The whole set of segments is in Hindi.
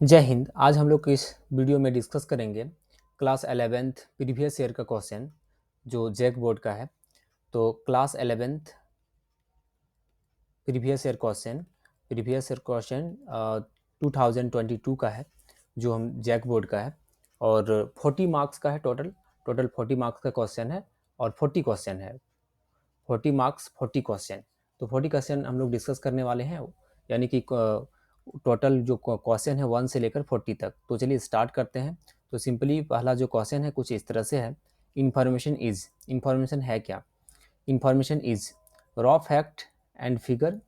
जय हिंद। आज हम लोग इस वीडियो में डिस्कस करेंगे क्लास 11th प्रीवियस ईयर का क्वेश्चन जो जैक बोर्ड का है। तो class 11th previous year question 2022 का है जो हम जैक बोर्ड का है और 40 मार्क्स का है। टोटल 40 मार्क्स का क्वेश्चन है और 40 क्वेश्चन है। 40 मार्क्स 40 क्वेश्चन। तो 40 क्वेश्चन हम लोग डिस्कस करने वाले हैं, यानी कि टोटल जो क्वेश्चन है 1 से लेकर 40 तक। तो चलिए स्टार्ट करते हैं। तो सिंपली पहला जो क्वेश्चन है कुछ इस तरह से है। इंफॉर्मेशन है क्या? Information is raw fact and figure,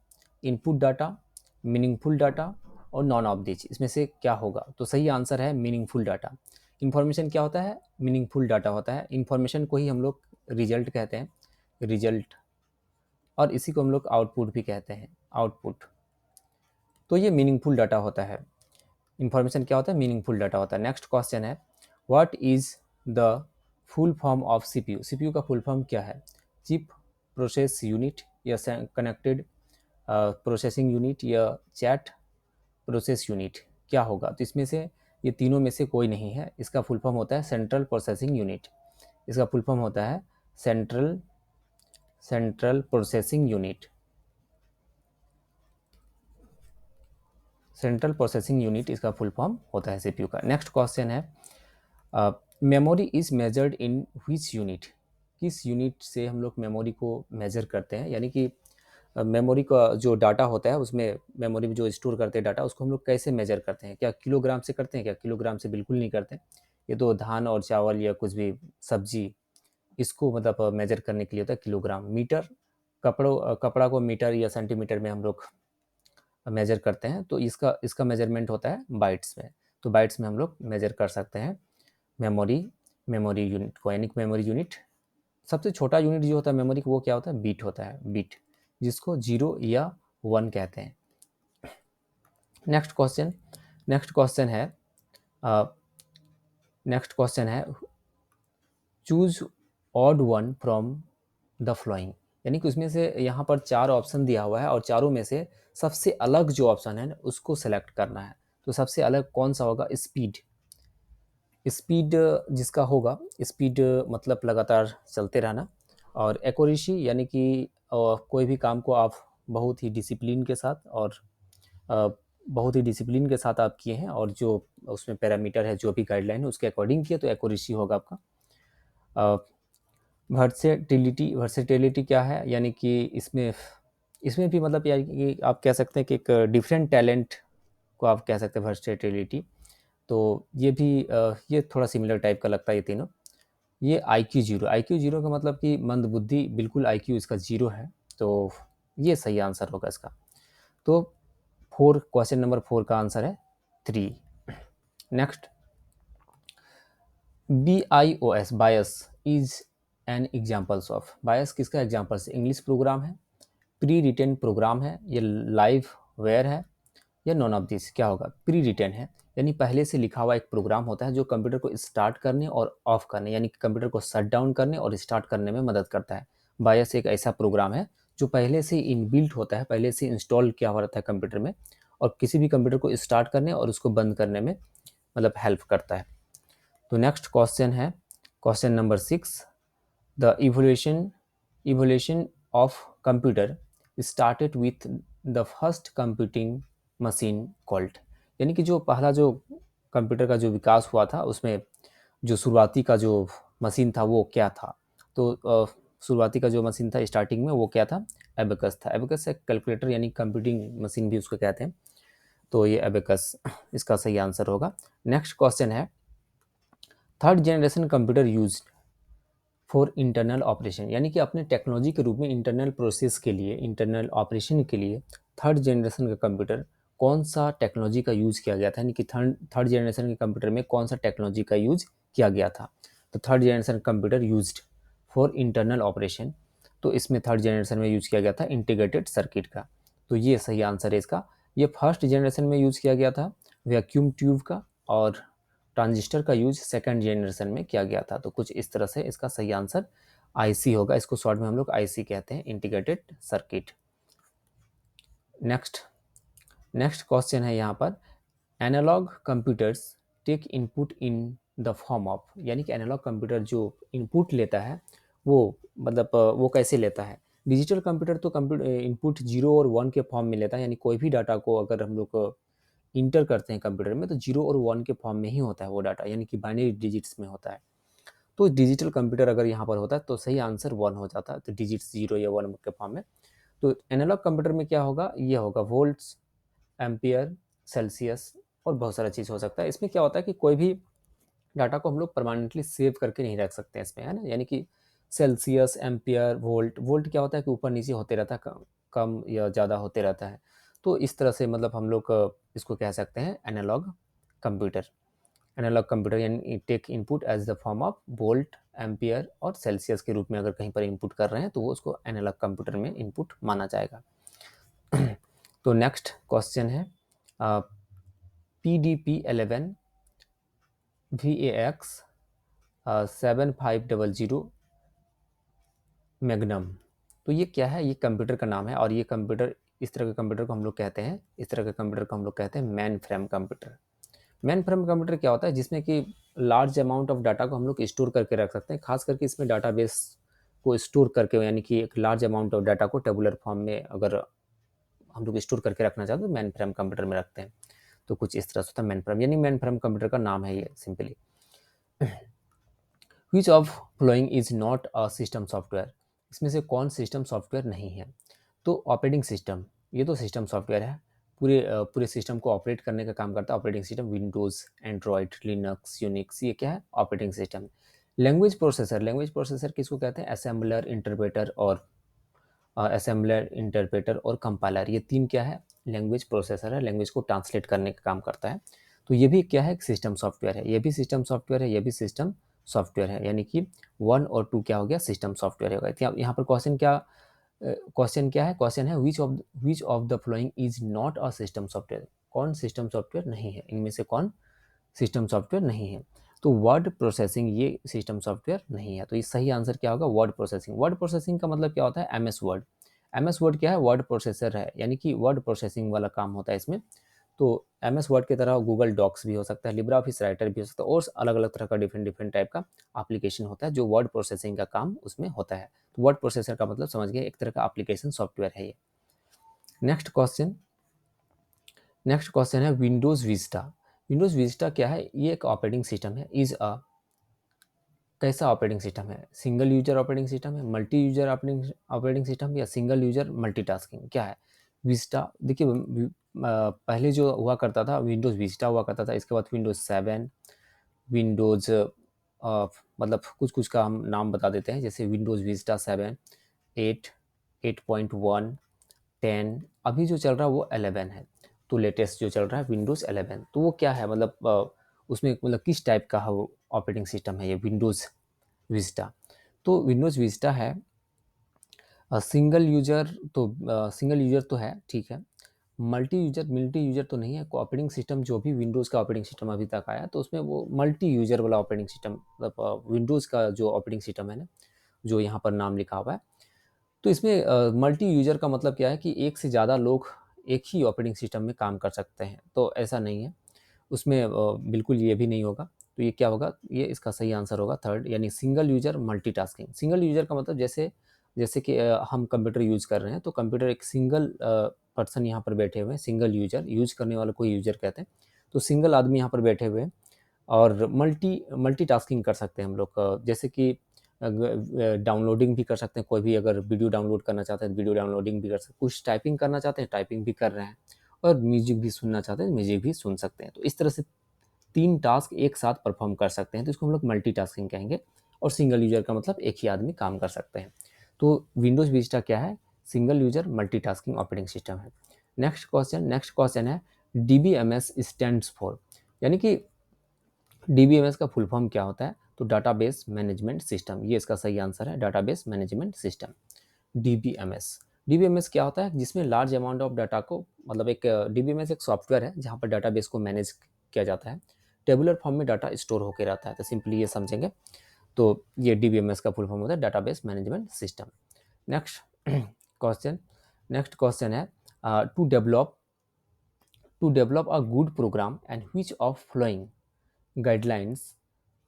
input data, meaningful data और नॉन ऑफ दिस। इसमें से क्या होगा? तो सही आंसर है मीनिंगफुल डाटा। इंफॉर्मेशन क्या होता है? मीनिंगफुल डाटा होता है। इंफॉर्मेशन को ही हम लोग रिजल्ट कहते हैं, रिजल्ट, और इसी को हम लोग आउटपुट भी कहते हैं, आउटपुट। तो ये मीनिंगफुल डाटा होता है। इंफॉर्मेशन क्या होता है? मीनिंगफुल डाटा होता है। नेक्स्ट क्वेश्चन है what is the full form of CPU? CPU का फुल फॉर्म क्या है? चिप प्रोसेस यूनिट, या कनेक्टेड प्रोसेसिंग यूनिट, या चैट प्रोसेस यूनिट? क्या होगा? तो इसमें से ये तीनों में से कोई नहीं है। इसका फुल फॉर्म होता है सेंट्रल प्रोसेसिंग यूनिट। इसका फुल फॉर्म होता है central processing unit. Central processing unit इसका फुल फॉर्म होता है सीपीयू का। नेक्स्ट क्वेश्चन है memory is measured in which unit? किस यूनिट से हम लोग मेमोरी को मेजर करते हैं? यानी कि मेमोरी का जो डाटा होता है उसमें, मेमोरी में जो स्टोर करते हैं डाटा, उसको हम लोग कैसे मेजर करते हैं? क्या किलोग्राम से करते हैं? क्या किलोग्राम से बिल्कुल नहीं करते। ये तो धान और चावल या कुछ भी सब्जी, इसको मतलब मेजर करने के लिए होता है किलोग्राम। मीटर, कपड़ा को मीटर या सेंटीमीटर में हम लोग मेजर करते हैं। तो इसका इसका मेजरमेंट होता है बाइट्स में। तो बाइट्स में हम लोग मेजर कर सकते हैं मेमोरी मेमोरी यूनिट को। यानी मेमोरी यूनिट, सबसे छोटा यूनिट जो होता है मेमोरी का, वो क्या होता है? बीट होता है, बीट, जिसको 0 या 1 कहते हैं। नेक्स्ट क्वेश्चन नेक्स्ट क्वेश्चन है नेक्स्ट क्वेश्चन है choose odd one from the flowing. यानी कि उसमें से यहाँ पर 4 ऑप्शन दिया हुआ है और चारों में से सबसे अलग जो ऑप्शन है उसको सेलेक्ट करना है। तो सबसे अलग कौन सा होगा? स्पीड। स्पीड जिसका होगा, स्पीड मतलब लगातार चलते रहना। और एक्यूरेसी, यानी कि कोई भी काम को आप बहुत ही डिसिप्लिन के साथ और बहुत ही डिसिप्लिन के साथ आप किए हैं, और जो उसमें पैरामीटर है, जो भी गाइडलाइन है, उसके अकॉर्डिंग किए, तो एक्यूरेसी होगा आपका। वर्सेटिलिटी क्या है? यानी कि इसमें इसमें भी मतलब यानी कि आप कह सकते हैं कि एक डिफरेंट टैलेंट को आप कह सकते हैं वर्सेटिलिटी। तो ये भी ये थोड़ा सिमिलर टाइप का लगता है ये तीनों। ये आई क्यू जीरो का मतलब कि मंद बुद्धि, बिल्कुल आई क्यू इसका 0 है। तो ये सही आंसर होगा इसका। तो क्वेश्चन नंबर 4 का आंसर है 3। Next, BIOS, BIOS is an examples of. BIOS किसका एग्जाम्पल है? इंग्लिश प्रोग्राम है, प्री रिटेन प्रोग्राम है, ये लाइव वेयर है, या नॉन ऑफ दिस? क्या होगा? प्री रिटेन है, यानी पहले से लिखा हुआ एक प्रोग्राम होता है जो कंप्यूटर को स्टार्ट करने और ऑफ करने, यानी कंप्यूटर को शट डाउन करने और स्टार्ट करने में मदद करता है। बायस एक ऐसा प्रोग्राम है जो पहले से इनबिल्ट होता है, पहले से इंस्टॉल किया हुआ रहता है कंप्यूटर में, और किसी भी कंप्यूटर को स्टार्ट करने और उसको बंद करने में मतलब हेल्प करता है। तो नेक्स्ट क्वेश्चन है question number 6। The evolution of computer started with the first computing machine called. यानी कि जो पहला जो कंप्यूटर का जो विकास हुआ था, उसमें जो शुरुआती का जो मशीन था वो क्या था? तो शुरुआती का जो मशीन था स्टार्टिंग में, वो क्या था? एबेकस था। एबेकस एक कैलकुलेटर यानी कंप्यूटिंग मशीन भी उसको कहते हैं। तो ये एबेकस इसका सही आंसर होगा। नेक्स्ट क्वेश्चन है third generation computer use for internal operation. यानी कि अपने टेक्नोलॉजी के रूप में इंटरनल प्रोसेस के लिए, इंटरनल ऑपरेशन के लिए थर्ड जनरेशन का कंप्यूटर कौन सा टेक्नोलॉजी का यूज़ किया गया था? यानी कि थर्ड जनरेशन के कंप्यूटर में कौन सा टेक्नोलॉजी का यूज़ किया गया था? तो third generation computer used for internal operation, तो इसमें थर्ड जनरेशन में यूज़ किया गया था इंटीग्रेटेड सर्किट का। तो ये सही आंसर है इसका। ये फर्स्ट जनरेशन में यूज़ किया गया था वैक्यूम ट्यूब का, और ट्रांजिस्टर का यूज सेकंड जनरेशन में किया गया था। तो कुछ इस तरह से इसका सही आंसर आईसी होगा। इसको शॉर्ट में हम लोग आईसी कहते हैं, इंटीग्रेटेड सर्किट। नेक्स्ट क्वेश्चन है यहाँ पर analog computers take input in the form of, यानी कि एनालॉग कंप्यूटर जो इनपुट लेता है वो मतलब वो कैसे लेता है। डिजिटल कंप्यूटर तो कंप्यूटर इनपुट 0 और 1 के फॉर्म में लेता है, यानी कोई भी डाटा को अगर हम लोग इंटर करते हैं कंप्यूटर में तो 0 और 1 के फॉर्म में ही होता है वो डाटा, यानी कि बाइनरी डिजिट्स में होता है। तो डिजिटल कंप्यूटर अगर यहाँ पर होता है तो सही आंसर 1 हो जाता है, तो डिजिट्स 0 या 1 के फॉर्म में। तो एनालॉग कंप्यूटर में क्या होगा, ये होगा वोल्ट्स, एम्पियर, सेल्सियस और बहुत सारा चीज़ हो सकता है। इसमें क्या होता है कि कोई भी डाटा को हम लोग परमानेंटली सेव करके नहीं रख सकते हैं इसमें, है ना। यानी कि सेल्सियस, एम्पियर, वोल्ट, वोल्ट क्या होता है कि ऊपर नीचे होते रहता है, कम या ज़्यादा होते रहता है। तो इस तरह से मतलब हम लोग इसको कह सकते हैं एनालॉग कंप्यूटर। एनालॉग कंप्यूटर यानी take input as the form of volt, ampere और सेल्सियस के रूप में अगर कहीं पर इनपुट कर रहे हैं तो वो उसको एनालॉग कंप्यूटर में इनपुट माना जाएगा। तो नेक्स्ट क्वेश्चन है PDP-11 VAX 7500 मैग्नम। तो ये क्या है, ये कंप्यूटर का नाम है और ये कंप्यूटर, इस तरह के कंप्यूटर को हम लोग कहते हैं, इस तरह के कंप्यूटर को हम लोग कहते हैं main frame computer. Main frame computer क्या होता है, जिसमें कि लार्ज अमाउंट ऑफ डाटा को हम लोग स्टोर करके रख सकते हैं, खास करके इसमें डाटाबेस को स्टोर करके, यानी कि एक लार्ज अमाउंट ऑफ डाटा को टेबुलर फॉर्म में अगर हम लोग स्टोर करके रखना चाहते हैं तो मेन फ्रेम कंप्यूटर में रखते हैं। तो कुछ इस तरह से होता है मेन फ्रेम, यानी मेन फ्रेम कंप्यूटर का नाम है ये simply. Which of following is not a system software, इसमें से कौन सिस्टम सॉफ्टवेयर नहीं है। तो ऑपरेटिंग सिस्टम, ये तो सिस्टम सॉफ्टवेयर है, पूरे सिस्टम को ऑपरेट करने का काम करता है operating system. Windows, Android, Linux, Unix, ये क्या है, operating system. Language processor, language processor किसको कहते हैं, असेंबलर, इंटरप्रेटर और कंपाइलर, ये तीन क्या है, लैंग्वेज प्रोसेसर है, लैंग्वेज को ट्रांसलेट करने का काम करता है। तो ये भी क्या है, सिस्टम सॉफ्टवेयर है, ये भी सिस्टम सॉफ्टवेयर है, ये भी सिस्टम सॉफ्टवेयर है, यानी कि 1 और 2 क्या हो गया, सिस्टम सॉफ्टवेयर हो गया। यहाँ पर क्वेश्चन क्या है, क्वेश्चन है विच of the following is not a system software, कौन सिस्टम सॉफ्टवेयर नहीं है, इनमें से कौन सिस्टम सॉफ्टवेयर नहीं है। तो वर्ड प्रोसेसिंग ये सिस्टम सॉफ्टवेयर नहीं है, तो ये सही आंसर क्या होगा, वर्ड प्रोसेसिंग। वर्ड प्रोसेसिंग का मतलब क्या होता है, M S Word. M S Word क्या है, वर्ड प्रोसेसर है, यानी कि वर्ड प्रोसेसिंग वाला काम होता है इसमें। तो एम एस वर्ड की तरह गूगल डॉक्स भी हो सकता है, लिब्रा ऑफिस राइटर भी हो सकता है, और अलग अलग तरह का डिफरेंट डिफरेंट टाइप का एप्लीकेशन होता है जो वर्ड प्रोसेसिंग का काम उसमें होता है। तो वर्ड प्रोसेसर का मतलब समझ गए, एक तरह का एप्लीकेशन सॉफ्टवेयर है ये। नेक्स्ट क्वेश्चन, नेक्स्ट क्वेश्चन है विंडोज विस्टा। विंडोज विस्टा क्या है, ये एक ऑपरेटिंग सिस्टम है, इज अ कैसा ऑपरेटिंग सिस्टम है, सिंगल यूजर ऑपरेटिंग सिस्टम है, मल्टी यूजर ऑपरेटिंग सिस्टम, या सिंगल यूजर मल्टीटास्किंग, क्या है विस्टा। देखिए पहले जो हुआ करता था विंडोज विस्टा हुआ करता था, इसके बाद विंडोज 7, विंडोज मतलब कुछ कुछ का हम नाम बता देते हैं, जैसे विंडोज विस्टा 7, 8, 8.1, 10, अभी जो चल रहा है वो 11 है। तो लेटेस्ट जो चल रहा है विंडोज़ 11, तो वो क्या है मतलब उसमें मतलब किस टाइप का है वो ऑपरेटिंग सिस्टम है ये विंडोज़ विस्टा। तो विंडोज़ विस्टा है सिंगल यूजर तो है, ठीक है। मल्टी यूजर तो नहीं है। ऑपरेटिंग सिस्टम जो भी विंडोज़ का ऑपरेटिंग सिस्टम अभी तक आया तो उसमें वो मल्टी यूजर वाला ऑपरेटिंग सिस्टम, मतलब विंडोज़ का जो ऑपरेटिंग सिस्टम है ना, जो यहाँ पर नाम लिखा हुआ है। तो इसमें मल्टी यूजर का मतलब क्या है कि एक से ज़्यादा लोग एक ही ऑपरेटिंग सिस्टम में काम कर सकते हैं, तो ऐसा नहीं है उसमें, बिल्कुल ये भी नहीं होगा। तो ये क्या होगा, ये इसका सही आंसर होगा थर्ड, यानी single user multitasking. Single user का मतलब जैसे जैसे कि हम कंप्यूटर यूज़ कर रहे हैं तो कंप्यूटर एक सिंगल पर्सन यहाँ पर बैठे हुए हैं, सिंगल यूजर, यूज करने वाले को यूजर कहते हैं। तो सिंगल आदमी यहाँ पर बैठे हुए हैं और मल्टीटास्किंग कर सकते हैं हम लोग, जैसे कि डाउनलोडिंग भी कर सकते हैं, कोई भी अगर वीडियो डाउनलोड करना चाहते हैं वीडियो डाउनलोडिंग भी कर सकते हैं, कुछ टाइपिंग करना चाहते हैं टाइपिंग भी कर रहे हैं, और म्यूजिक भी सुनना चाहते हैं म्यूजिक भी सुन सकते हैं। तो इस तरह से 3 टास्क एक साथ परफॉर्म कर सकते हैं, तो इसको हम लोग मल्टीटास्किंग कहेंगे। और सिंगल यूजर का मतलब एक ही आदमी काम कर सकते हैं। तो विंडोज़ विस्टा क्या है, single user multitasking operating system है। नेक्स्ट क्वेश्चन है DBMS स्टैंड्स फॉर, यानी कि डीबीएमएस का फुल फॉर्म क्या होता है, तो डाटाबेस मैनेजमेंट सिस्टम, ये इसका सही आंसर है, database management system DBMS. DBMS क्या होता है, जिसमें लार्ज अमाउंट ऑफ डाटा को, मतलब एक डीबीएमएस एक सॉफ्टवेयर है जहाँ पर डाटाबेस को मैनेज किया जाता है, टेबुलर फॉर्म में डाटा स्टोर होकर रहता है, तो सिंपली ये समझेंगे। तो ये डीबीएमएस का फुल फॉर्म होता है database management system. Next question, next question है to develop to develop a good program and which of following guidelines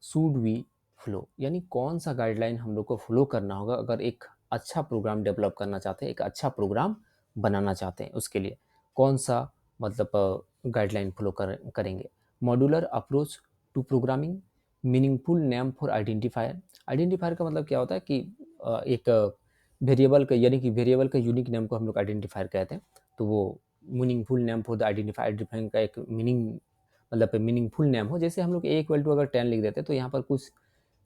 should we follow, यानी कौन सा गाइडलाइन हम लोग को फ्लो करना होगा अगर एक अच्छा प्रोग्राम डेवलप करना चाहते हैं, एक अच्छा प्रोग्राम बनाना चाहते हैं, उसके लिए कौन सा मतलब गाइडलाइन फॉलो करेंगे। Modular approach to programming, meaningful name for identifier. Identifier का मतलब क्या होता है कि एक वेरिएबल का, यानी कि वेरिएबल का यूनिक नेम को हम लोग आइडेंटिफायर कहते हैं। तो वो meaningful name for the identifier का एक मीनिंग, मतलब मीनिंगफुल नेम हो। जैसे हम लोग ए इक्वल टू अगर 10 लिख देते तो यहाँ पर कुछ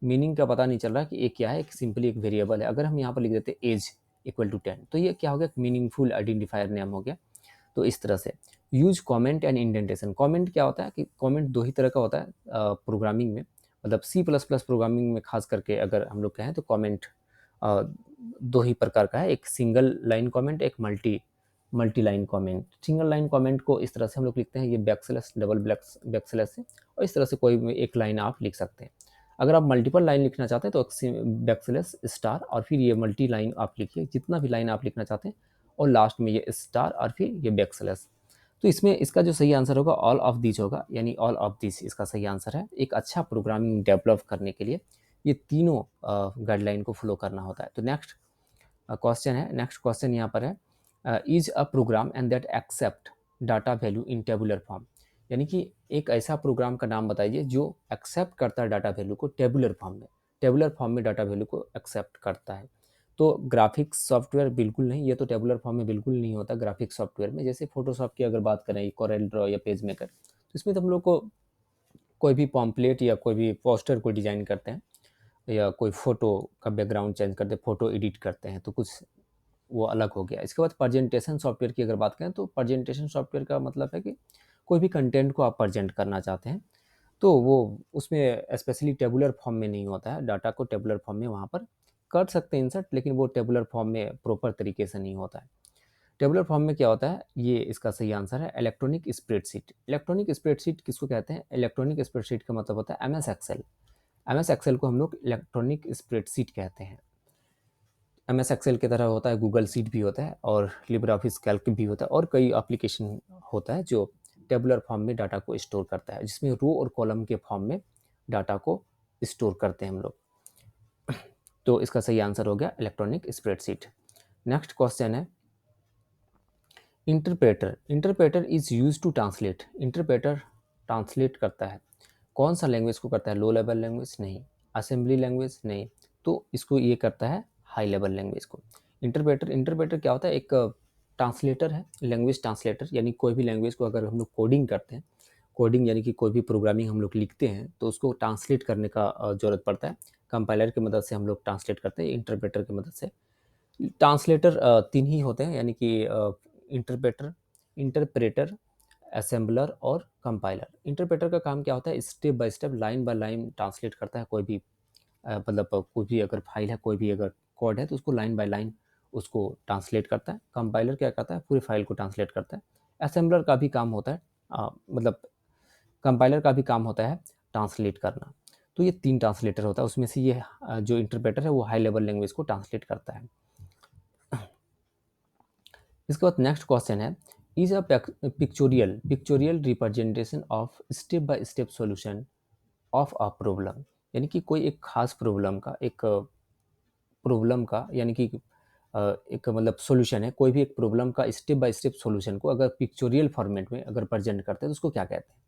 मीनिंग का पता नहीं चल रहा कि ए क्या है, एक सिंपली एक वेरिएबल है। अगर हम यहाँ पर लिख देते एज इक्वल टू 10 तो ये क्या हो गया, मीनिंगफुल आइडेंटिफायर नेम हो गया। तो इस तरह से use comment and indentation. Comment क्या होता है कि कमेंट दो ही तरह का होता है प्रोग्रामिंग में, मतलब सी प्लस प्लस प्रोग्रामिंग में खास करके अगर हम लोग कहें तो कमेंट दो ही प्रकार का है, एक सिंगल लाइन कमेंट, एक multi multi line comment. Single line comment को इस तरह से हम लोग लिखते हैं, ये बैकस्लैश डबल बैकस्लैश से, और इस तरह से कोई भी एक लाइन आप लिख सकते हैं। अगर आप मल्टीपल लाइन लिखना चाहते हैं तो बैकस्लैश स्टार और फिर ये मल्टी लाइन आप लिखिए, जितना भी लाइन आप लिखना चाहते हैं, और लास्ट में ये स्टार और फिर ये बैकस्लैश। तो इसमें इसका जो सही आंसर होगा ऑल ऑफ दिस होगा, यानी ऑल ऑफ दिस इसका सही आंसर है। एक अच्छा प्रोग्रामिंग डेवलप करने के लिए ये तीनों गाइडलाइन को फॉलो करना होता है। तो नेक्स्ट क्वेश्चन है, नेक्स्ट क्वेश्चन यहाँ पर है, is a program and that accept data value in tabular form, यानी कि एक ऐसा प्रोग्राम का नाम बताइए जो एक्सेप्ट करता है डाटा वैल्यू को टेबुलर फॉर्म में, टेबुलर फॉर्म में डाटा वैल्यू को एक्सेप्ट करता है। तो ग्राफिक्स सॉफ्टवेयर बिल्कुल नहीं, ये तो टेबुलर फॉर्म में बिल्कुल नहीं होता ग्राफिक्स सॉफ्टवेयर में। जैसे फोटोशॉप की अगर बात करें, कोरेल ड्रॉ या पेज मेकर, तो इसमें तो हम लोग को कोई भी पॉम्पलेट या कोई भी पोस्टर को डिजाइन करते हैं, या कोई फोटो का बैकग्राउंड चेंज करते हैं, फोटो एडिट करते हैं, तो कुछ वो अलग हो गया। इसके बाद प्रेजेंटेशन सॉफ्टवेयर की अगर बात करें तो प्रेजेंटेशन सॉफ्टवेयर का मतलब है कि कोई भी कंटेंट को आप प्रेजेंट करना चाहते हैं तो वो उसमें स्पेशली टेबुलर फॉर्म में नहीं होता है, डाटा को टेबुलर फॉर्म में वहाँ पर कर सकते हैं इंसर्ट, लेकिन वो टेबुलर फॉर्म में प्रॉपर तरीके से नहीं होता है। टेबुलर फॉर्म में क्या होता है, ये इसका सही आंसर है इलेक्ट्रॉनिक स्प्रेडशीट। इलेक्ट्रॉनिक स्प्रेडशीट किसको कहते हैं, इलेक्ट्रॉनिक स्प्रेडशीट का मतलब होता है M S Excel. M S Excel को हम लोग इलेक्ट्रॉनिक स्प्रेडशीट कहते हैं। एम एस एक्सेल की तरह होता है, गूगल शीट भी होता है और लिब्रे ऑफिस कैल्क भी होता है, और कई एप्लीकेशन होता है जो टेबुलर फॉर्म में डाटा को स्टोर करता है, जिसमें रो और कॉलम के फॉर्म में डाटा को स्टोर करते हैं हम लोग। तो इसका सही आंसर हो गया इलेक्ट्रॉनिक स्प्रेडशीट। नेक्स्ट क्वेश्चन है, interpreter. Interpreter is use to translate. Interpreter translate करता है, कौन सा लैंग्वेज को करता है, लो लेवल लैंग्वेज नहीं, असेंबली लैंग्वेज नहीं, तो इसको ये करता है हाई लेवल लैंग्वेज को। इंटरप्रेटर, इंटरप्रेटर क्या होता है, एक ट्रांसलेटर है, लैंग्वेज ट्रांसलेटर, यानी कोई भी लैंग्वेज को अगर हम लोग कोडिंग करते हैं, कोडिंग यानी कि कोई भी प्रोग्रामिंग हम लोग लिखते हैं तो उसको ट्रांसलेट करने का ज़रूरत पड़ता है। कंपाइलर की मदद से हम लोग ट्रांसलेट करते हैं, इंटरप्रेटर की मदद से। ट्रांसलेटर तीन ही होते हैं, यानी कि इंटरप्रेटर, इंटरप्रेटर, असेंबलर और कंपाइलर। इंटरप्रेटर का काम क्या होता है, step by step, line by line translate करता है कोई भी मतलब कोई भी अगर फाइल है, कोई भी अगर कोड है तो उसको लाइन बाय लाइन उसको ट्रांसलेट करता है। कंपाइलर क्या करता है, पूरी फाइल को ट्रांसलेट करता है। असेंबलर का भी काम होता है मतलब कंपाइलर का भी काम होता है ट्रांसलेट करना। तो ये तीन ट्रांसलेटर होता है, उसमें से ये जो इंटरप्रेटर है वो हाई लेवल लैंग्वेज को ट्रांसलेट करता है। इसके बाद नेक्स्ट क्वेश्चन है, is a pictorial pictorial representation of step by step solution of a problem, यानी कि कोई एक खास प्रॉब्लम का, एक प्रॉब्लम का यानी कि एक मतलब सॉल्यूशन है, कोई भी एक प्रॉब्लम का स्टेप बाय स्टेप सॉल्यूशन को अगर पिक्चोरियल फॉर्मेट में अगर प्रेजेंट करते हैं तो उसको क्या कहते हैं,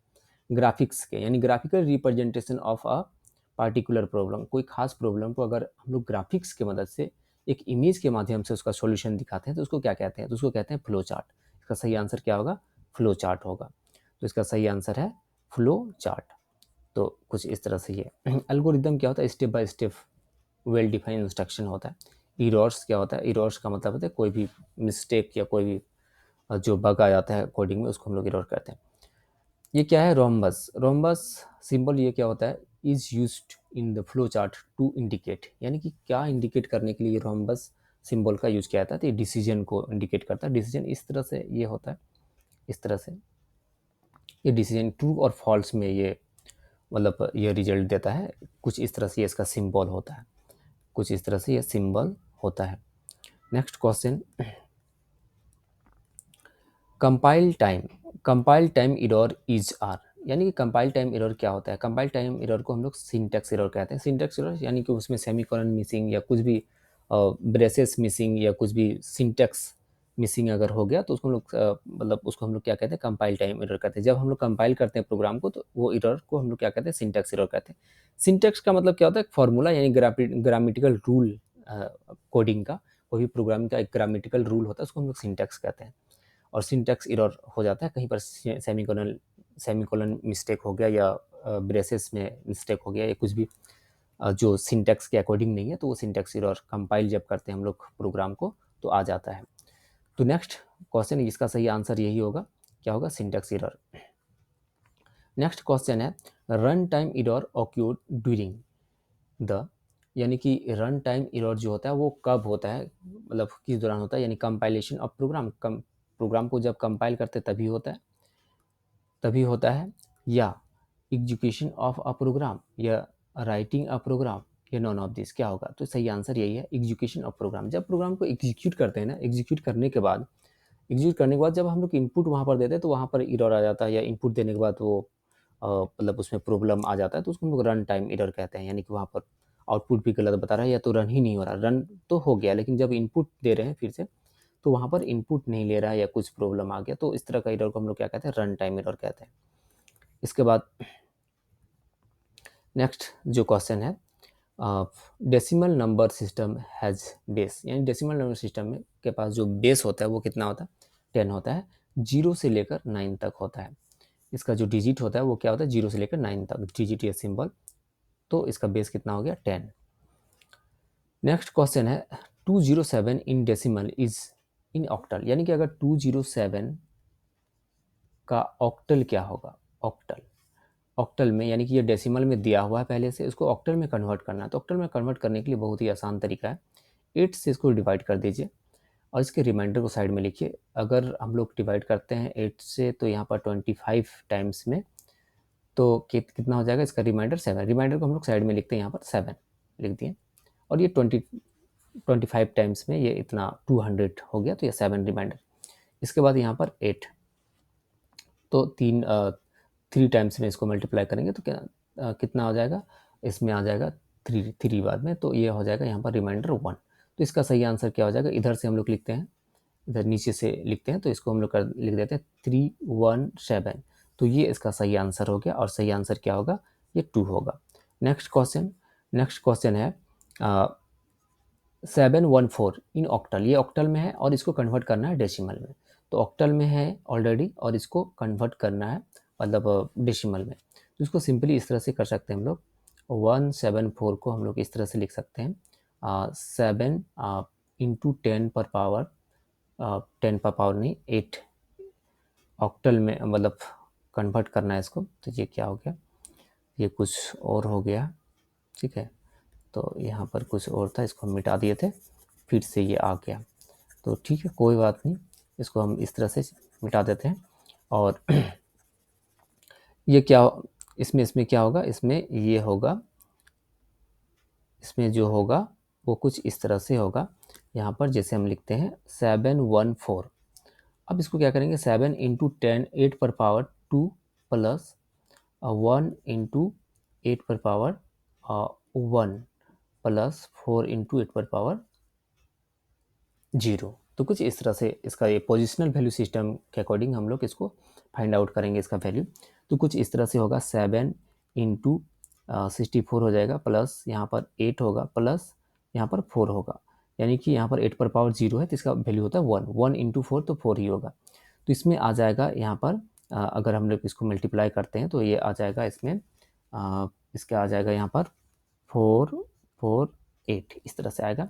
ग्राफिक्स के, यानी graphical representation of a particular problem. कोई खास प्रॉब्लम को अगर हम लोग ग्राफिक्स की मदद से एक इमेज के माध्यम से उसका सॉल्यूशन दिखाते हैं तो उसको क्या कहते हैं, तो उसको कहते हैं फ्लो चार्ट। इसका सही आंसर क्या होगा, फ्लो चार्ट होगा। तो इसका सही आंसर है फ्लो चार्ट। तो कुछ इस तरह से ये एल्गोरिदम क्या होता है, step by step well defined instruction होता है। इरर्स क्या होता है, इरर्स का मतलब होता है कोई भी मिस्टेक या कोई भी जो बग आ जाता है कोडिंग में, उसको हम लोग इरर कहते हैं। ये क्या है, रोम्बस। रोम्बस सिंबल ये क्या होता है, is used in the flow chart to indicate, यानी कि क्या इंडिकेट करने के लिए रोम्बस सिंबल का यूज किया जाता है, तो ये डिसीजन को इंडिकेट करता है। डिसीजन इस तरह से ये होता है, इस तरह से ये डिसीजन ट्रू और फॉल्स में ये मतलब ये रिजल्ट देता है। कुछ इस तरह से ये इसका सिंबल होता है, कुछ इस तरह से ये सिंबल होता है। Next question, compile time. Compile time error is are, यानी कि कंपाइल टाइम एरर क्या होता है? कंपाइल टाइम एरर को हम लोग सिंटैक्स एरर कहते हैं। सिंटैक्स एरर यानी कि उसमें सेमीकोलन मिसिंग या कुछ भी ब्रेसेस मिसिंग या कुछ भी सिंटैक्स मिसिंग अगर हो गया तो उसको हम लोग मतलब उसको हम लोग क्या कहते हैं? कंपाइल टाइम एरर कहते हैं। जब हम लोग कंपाइल करते हैं प्रोग्राम को तो वो एरर को हम लोग क्या कहते हैं? सिंटैक्स एरर कहते हैं। सिंटैक्स का मतलब क्या होता है? फॉर्मूला यानी ग्रामेटिकल रूल कोडिंग का, कोई भी प्रोग्रामिंग का एक ग्रामेटिकल रूल होता है, उसको हम लोग सिंटैक्स कहते हैं। और सिंटैक्स एरर हो जाता है कहीं पर सेमीकोलन सेमीकोलन मिस्टेक हो गया या ब्रेसेस में मिस्टेक हो गया या कुछ भी जो सिंटैक्स के अकॉर्डिंग नहीं है, तो वो सिंटैक्स एरर कंपाइल जब करते हैं हम लोग प्रोग्राम को तो आ जाता है। तो नेक्स्ट क्वेश्चन, इसका सही आंसर यही होगा, क्या होगा? Syntax error. नेक्स्ट क्वेश्चन है run time error occurred during the, यानी कि रन टाइम एरर जो होता है वो कब होता है, मतलब किस दौरान होता है? यानी कंपाइलेशन ऑफ प्रोग्राम, प्रोग्राम को जब कंपाइल करते तभी होता है, या एग्जीक्यूशन ऑफ अ प्रोग्राम, या राइटिंग अ प्रोग्राम, या नॉन ऑफ दिस, क्या होगा? तो सही आंसर यही है, एग्जीक्यूशन ऑफ प्रोग्राम। जब प्रोग्राम को एग्जीक्यूट करते हैं ना, एग्जीक्यूट करने के बाद जब हम लोग इनपुट वहाँ पर देते हैं तो वहाँ पर एरर आ जाता है, या इनपुट देने के बाद वो मतलब उसमें प्रॉब्लम आ जाता है, तो उसको हम लोग रन टाइम एरर कहते हैं। यानी कि वहाँ पर आउटपुट भी गलत बता रहा है या तो रन ही नहीं हो रहा, रन तो हो गया लेकिन जब इनपुट दे रहे हैं फिर से तो वहाँ पर इनपुट नहीं ले रहा है या कुछ प्रॉब्लम आ गया, तो इस तरह का एरर को हम लोग क्या कहते हैं? रन टाइम एरर कहते हैं। इसके बाद नेक्स्ट जो क्वेश्चन है, decimal number system has base, यानी डेसिमल नंबर सिस्टम में के पास जो बेस होता है वो कितना होता है? 10 होता है। 0 से लेकर 9 तक होता है। इसका जो डिजिट होता है वो क्या होता है? 0 से लेकर 9 तक डिजिट या सिंबल, तो इसका बेस कितना हो गया? 10। नेक्स्ट क्वेश्चन है 207 in decimal is in octal, यानी कि अगर 207 का ऑक्टल क्या होगा? ऑक्टल, ऑक्टल में, यानी कि ये डेसिमल में दिया हुआ है पहले से, इसको ऑक्टल में कन्वर्ट करना है। तो ऑक्टल में कन्वर्ट करने के लिए बहुत ही आसान तरीका है, 8 से इसको डिवाइड कर दीजिए और इसके रिमाइंडर को साइड में लिखिए। अगर हम लोग डिवाइड करते हैं 8 से तो यहाँ पर 25 टाइम्स में, तो कितना हो जाएगा? इसका रिमाइंडर 7। रिमाइंडर को हम लोग साइड में लिखते हैं, यहाँ पर 7 लिख दिए। और ये 25 टाइम्स में ये इतना 200 हो गया, तो ये 7 रिमाइंडर। इसके बाद यहाँ पर 8, तो 3 टाइम्स में इसको मल्टीप्लाई करेंगे तो कितना हो जाएगा? इसमें आ जाएगा 3 बाद में, तो ये हो जाएगा यहाँ पर रिमाइंडर 1। तो इसका सही आंसर क्या हो जाएगा? इधर से हम लोग लिखते हैं, इधर नीचे से लिखते हैं, तो इसको हम लोग लिख देते हैं 317। तो ये इसका सही आंसर हो गया, और सही आंसर क्या होगा? ये 2 होगा। नेक्स्ट क्वेश्चन है 714 इन ऑक्टल, ये ऑक्टल में है और इसको कन्वर्ट करना है डेसिमल में। तो ऑक्टल में है ऑलरेडी और इसको कन्वर्ट करना है मतलब डेसिमल में, तो इसको सिंपली इस तरह से कर सकते हैं हम लोग। 174 को हम लोग इस तरह से लिख सकते हैं 7 इंटू 10 पर पावर 10 पर पावर नहीं 8, ऑक्टल में मतलब कन्वर्ट करना है इसको। तो ये क्या हो गया? ये कुछ और हो गया, ठीक है। तो यहाँ पर कुछ और था, इसको हम मिटा दिए थे, फिर से ये आ गया। तो ठीक है, कोई बात नहीं, इसको हम इस तरह से मिटा देते हैं। और ये क्या, इसमें क्या होगा? इसमें ये होगा, इसमें जो होगा वो कुछ इस तरह से होगा। यहाँ पर जैसे हम लिखते हैं 714, अब इसको क्या करेंगे? 7 इंटू 10 8 पर पावर 2 प्लस 1 इंटू 8 पर पावर 1 प्लस 4 इंटू 8 पर पावर 0। तो कुछ इस तरह से इसका ये पोजिशनल वैल्यू सिस्टम के अकॉर्डिंग हम लोग इसको फाइंड आउट करेंगे इसका वैल्यू। तो कुछ इस तरह से होगा 7 इंटू 64 हो जाएगा, प्लस यहाँ पर 8 होगा, प्लस यहाँ पर 4 होगा, यानी कि यहाँ पर 8 पर पावर 0 है तो इसका वैल्यू होता है 1। 1 इंटू 4 तो 4 ही होगा। तो इसमें आ जाएगा यहाँ पर अगर हम लोग इसको मल्टीप्लाई करते हैं तो ये आ जाएगा इसमें इसका आ जाएगा यहाँ पर 448 इस तरह से आएगा,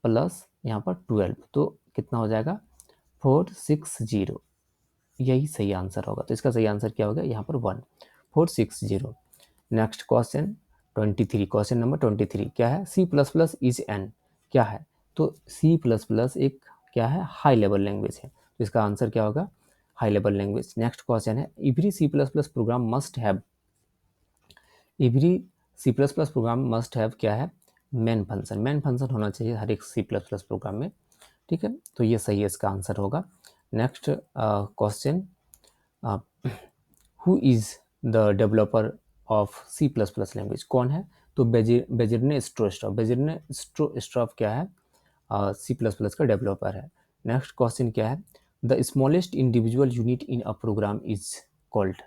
प्लस यहाँ पर 12, तो कितना हो जाएगा? 460, यही सही आंसर होगा। तो इसका सही आंसर क्या होगा? यहाँ पर 1460। नेक्स्ट क्वेश्चन 23, क्वेश्चन नंबर 23 क्या है? C plus plus is an, क्या है? तो सी प्लस प्लस एक क्या है? हाई लेवल लैंग्वेज है, तो इसका आंसर क्या होगा? High level language. Next question है every C plus plus program must have, every C plus plus program must have क्या है? Main function. मेन फंक्शन होना चाहिए हर एक सी प्लस प्लस प्रोग्राम में, ठीक है। तो ये सही है, इसका आंसर होगा। Next question who is the developer of C plus plus language, कौन है? तो बेजिरने स्ट्रोस्ट्रॉफ, बेजिरने स्ट्रोस्ट्रॉफ क्या है? सी प्लस प्लस का डेवलपर है। नेक्स्ट क्वेश्चन क्या है? The smallest individual unit in a program is called,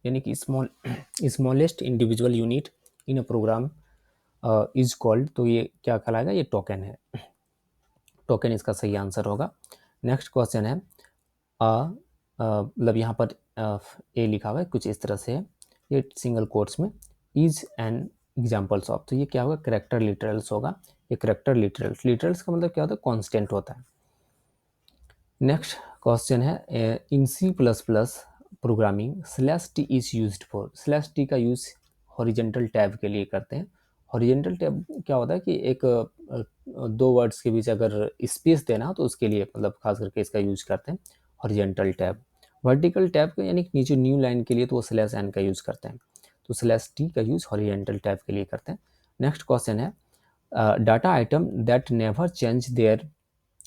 यानी कि smallest individual unit in a program is called, तो ये क्या कहलाएगा? ये टोकन है। टोकन इसका सही आंसर होगा। नेक्स्ट क्वेश्चन है मतलब यहाँ पर ए लिखा हुआ है कुछ इस तरह से है, ये सिंगल कोट्स में, इज एन एग्जाम्पल्स ऑफ, तो ये क्या होगा? करेक्टर लिटरल्स होगा। ये करेक्टर लिटरल्स, लिटरल्स का मतलब क्या होता है? कॉन्स्टेंट होता है। नेक्स्ट क्वेश्चन है in C plus plus programming slash t is use for, slash T का यूज हॉरिजेंटल टैब के लिए करते हैं। हॉरिजेंटल टैब क्या होता है कि एक दो वर्ड्स के बीच अगर स्पेस देना हो तो उसके लिए मतलब खास करके इसका यूज करते हैं हॉरिजेंटल टैब। वर्टिकल टैब का यानी कि नीचे न्यू लाइन के लिए तो वो स्लैश एन का यूज करते हैं, तो स्लैश टी का यूज हॉरिजेंटल टैब के लिए करते हैं। नेक्स्ट क्वेश्चन है data item that never change their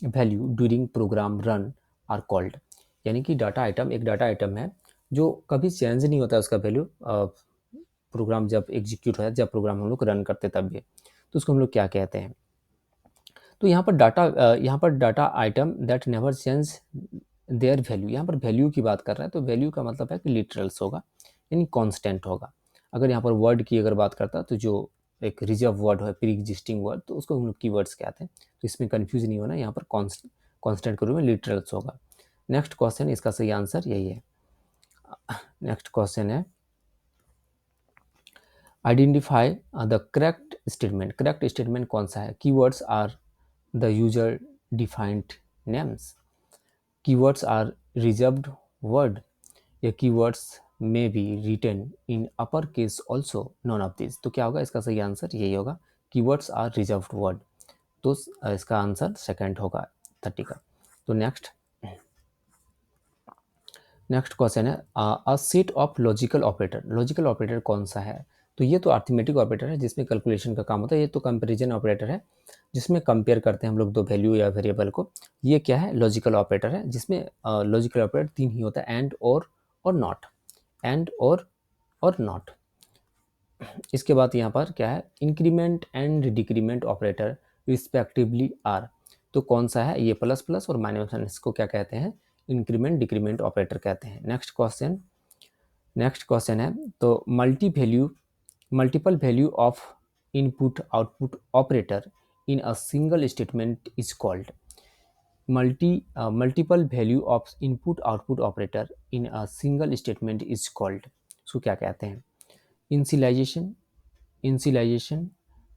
value during program run are called, यानी कि डाटा आइटम एक डाटा आइटम है जो कभी चेंज नहीं होता उसका वैल्यू, प्रोग्राम जब एग्जीक्यूट होता है, जब प्रोग्राम हम लोग रन करते तब भी, तो उसको हम लोग क्या कहते हैं? तो यहाँ पर data item that never change their value, यहाँ पर वैल्यू की बात कर रहा है, तो वैल्यू का मतलब है कि लिटरल्स होगा, यानी कांस्टेंट होगा। अगर यहाँ पर वर्ड की अगर बात करता तो जो एक रिजर्व वर्ड है, प्री एग्जिस्टिंग वर्ड, तो उसको हम लोग कीवर्ड्स कहते हैं, तो इसमें कंफ्यूज नहीं होना, यहाँ पर कांस्टेंट के रूप में लिटरल्स होगा। नेक्स्ट क्वेश्चन, इसका सही आंसर यही है। नेक्स्ट क्वेश्चन है identify the correct statement, correct statement कौन सा है? Keywords are the user defined names, keywords are reserved word, या keywords may be written in upper case also, none of these, तो क्या होगा? इसका सही आंसर यही होगा, keywords are reserved word, तो इसका आंसर सेकंड होगा 30 का। तो नेक्स्ट क्वेश्चन है a set of logical operator, logical operator कौन सा है? तो ये तो अर्थमेटिक ऑपरेटर है जिसमें कैलकुलेशन का काम होता है, ये तो कंपैरिजन ऑपरेटर है जिसमें कंपेयर करते हैं हम लोग दो वैल्यू या वेरिएबल को। ये क्या है? लॉजिकल ऑपरेटर है जिसमें लॉजिकल ऑपरेटर तीन ही होता है, एंड और नॉट, एंड और नॉट। इसके बाद यहाँ पर क्या है? Increment and decrement operator respectively are, तो कौन सा है? ये प्लस प्लस और माइनस माइनस को क्या कहते हैं? इंक्रीमेंट डिक्रीमेंट ऑपरेटर कहते हैं। नेक्स्ट क्वेश्चन है तो multiple value of input output operator in a single statement is called, multiple value of input output operator in a single statement is called, उसको क्या कहते हैं? इनिशियलाइजेशन,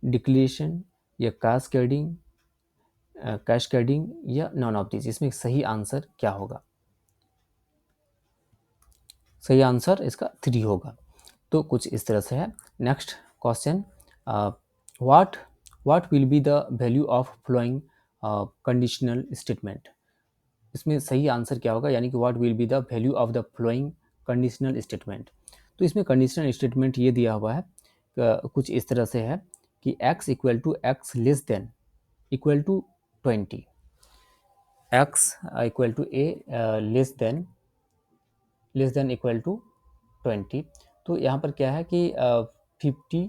डिक्लेरेशन, या कैस्केडिंग या नॉन ऑफ दिस, इसमें सही आंसर क्या होगा? सही आंसर इसका 3 होगा। तो कुछ इस तरह से है। Next question, what what will be the value of following conditional statement, इसमें सही आंसर क्या होगा? यानी कि what will be the value of the following conditional statement, तो इसमें कंडीशनल स्टेटमेंट ये दिया हुआ है कुछ इस तरह से है कि x equal to x less than equal to 20, x equal to A less than equal to 20, तो यहाँ पर क्या है कि 50,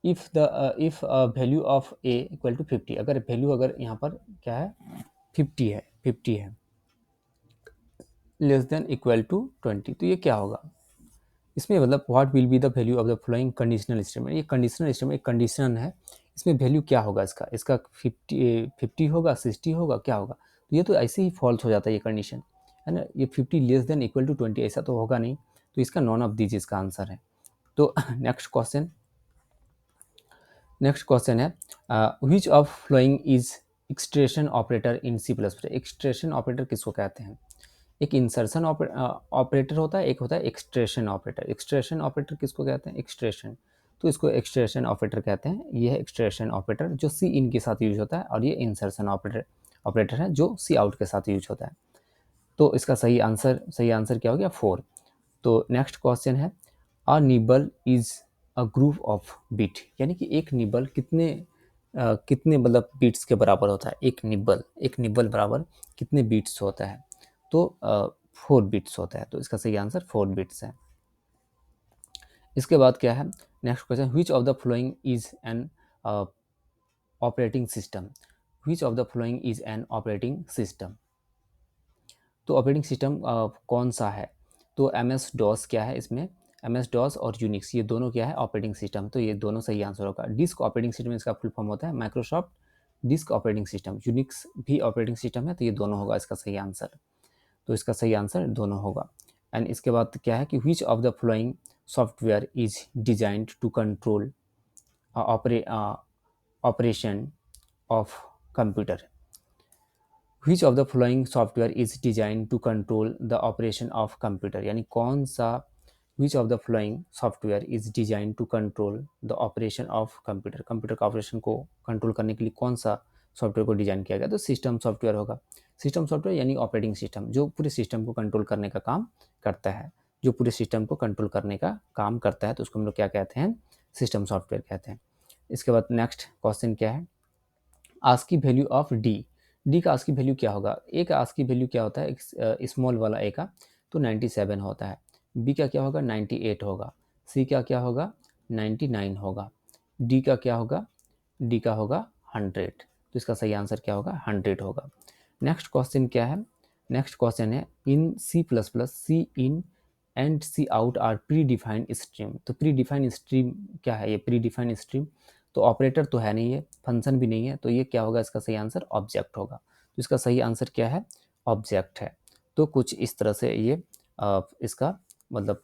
if value of A equal to 50, अगर वैल्यू अगर यहाँ पर क्या है? 50 है लेस देन इक्वल टू 20, तो ये क्या होगा? इसमें मतलब what will be the value of the following conditional statement, ये कंडीशनल स्टेटमेंट एक कंडीशन है, इसमें वैल्यू क्या होगा? इसका 50 होगा, 60 होगा, क्या होगा? तो ये तो ऐसे ही फॉल्स हो जाता है ये कंडीशन, है ना, ये 50 लेस देन इक्वल टू 20 ऐसा तो होगा नहीं, तो इसका नॉन ऑफ दीज इसका आंसर है। तो नेक्स्ट क्वेश्चन है which of following is extraction operator in C plus plus, extraction operator किसको कहते हैं? एक इंसर्शन ऑपरेटर होता है, एक होता है एक्सट्रेशन ऑपरेटर। एक्सट्रेशन ऑपरेटर किसको कहते हैं? एक्सट्रेशन, तो इसको एक्सट्रेशन ऑपरेटर कहते हैं। ये है एक्सट्रेशन ऑपरेटर जो सी इन के साथ यूज होता है, और ये इंसर्शन ऑपरेटर है जो सी आउट के साथ यूज होता है। तो इसका सही आंसर क्या हो गया? 4। तो नेक्स्ट क्वेश्चन है a nibble is a group of bit, यानी कि एक निबल कितने मतलब बीट्स के बराबर होता है? एक निबल बराबर कितने बीट्स होता है? तो 4 बिट्स होता है, तो इसका सही आंसर 4 बिट्स है। इसके बाद क्या है, next question, which of the following is an operating system, which of the following is an operating system. तो ऑपरेटिंग सिस्टम कौन सा है, तो एम एस डॉस क्या है इसमें, एम एस डॉस और यूनिक्स ये दोनों क्या है ऑपरेटिंग सिस्टम, तो ये दोनों सही आंसर होगा। डिस्क ऑपरेटिंग सिस्टम इसका फुल फॉर्म होता है Microsoft disk operating system, Unix भी ऑपरेटिंग सिस्टम है, तो ये दोनों होगा इसका सही आंसर। तो इसका सही आंसर दोनों होगा। एंड इसके बाद क्या है कि which of the following software is designed to control operation of computer, which of the following software is design to control the operation of computer, यानी कौन सा, which of the following software is design to control the operation of computer, computer का ऑपरेशन को कंट्रोल करने के लिए कौन सा सॉफ्टवेयर को डिजाइन किया गया, तो सिस्टम सॉफ्टवेयर होगा। सिस्टम सॉफ्टवेयर यानी ऑपरेटिंग सिस्टम जो पूरे सिस्टम को कंट्रोल करने का काम करता है, जो पूरे सिस्टम को कंट्रोल करने का काम करता है, तो उसको हम लोग क्या कहते हैं, सिस्टम सॉफ्टवेयर कहते हैं। इसके बाद नेक्स्ट क्वेश्चन क्या है, ASCII value of D, D का आस्की वैल्यू क्या होगा, ए का आस्की वैल्यू क्या होता है, स्मॉल वाला ए का, तो 97 होता है, बी का क्या होगा 98 होगा, सी का क्या होगा 99 होगा, डी का क्या होगा, डी का होगा 100, तो इसका सही आंसर क्या होगा 100 होगा। नेक्स्ट क्वेश्चन क्या है, नेक्स्ट क्वेश्चन है in C plus plus C in and C out are predefined stream, तो प्री डिफाइंड स्ट्रीम क्या है, ये प्री डिफाइंड स्ट्रीम तो ऑपरेटर तो है नहीं है, फंक्शन भी नहीं है, तो ये क्या होगा इसका सही आंसर ऑब्जेक्ट होगा, तो इसका सही आंसर क्या है ऑब्जेक्ट है। तो कुछ इस तरह से ये इसका मतलब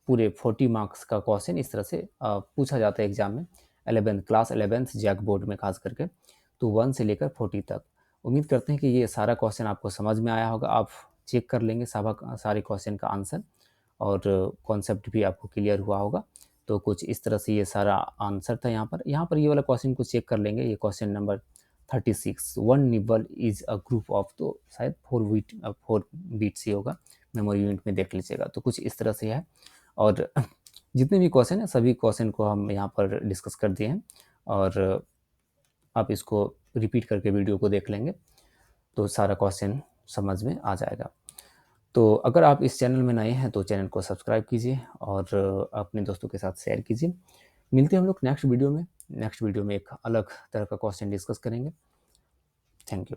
पूरे 40 मार्क्स का क्वेश्चन इस तरह से पूछा जाता है एग्जाम में, 11th class 11th JAC board में खास करके, तो 1 से लेकर 40 तक। उम्मीद करते हैं कि ये सारा क्वेश्चन आपको समझ में आया होगा, आप चेक कर लेंगे सारे क्वेश्चन का आंसर और कॉन्सेप्ट भी आपको क्लियर हुआ होगा। तो कुछ इस तरह से ये सारा आंसर था। यहाँ पर ये वाला क्वेश्चन को चेक कर लेंगे, ये question number 36, one nibble is a group of, तो शायद 4 बीट्स ही होगा, मेमोरी यूनिट में देख लीजिएगा। तो कुछ इस तरह से है, और जितने भी क्वेश्चन है सभी क्वेश्चन को हम यहाँ पर डिस्कस कर दिए हैं, और आप इसको रिपीट करके वीडियो को देख लेंगे तो सारा क्वेश्चन समझ में आ जाएगा। तो अगर आप इस चैनल में नए हैं तो चैनल को सब्सक्राइब कीजिए और अपने दोस्तों के साथ शेयर कीजिए। मिलते हैं हम लोग नेक्स्ट वीडियो में, नेक्स्ट वीडियो में एक अलग तरह का क्वेश्चन डिस्कस करेंगे। Thank you.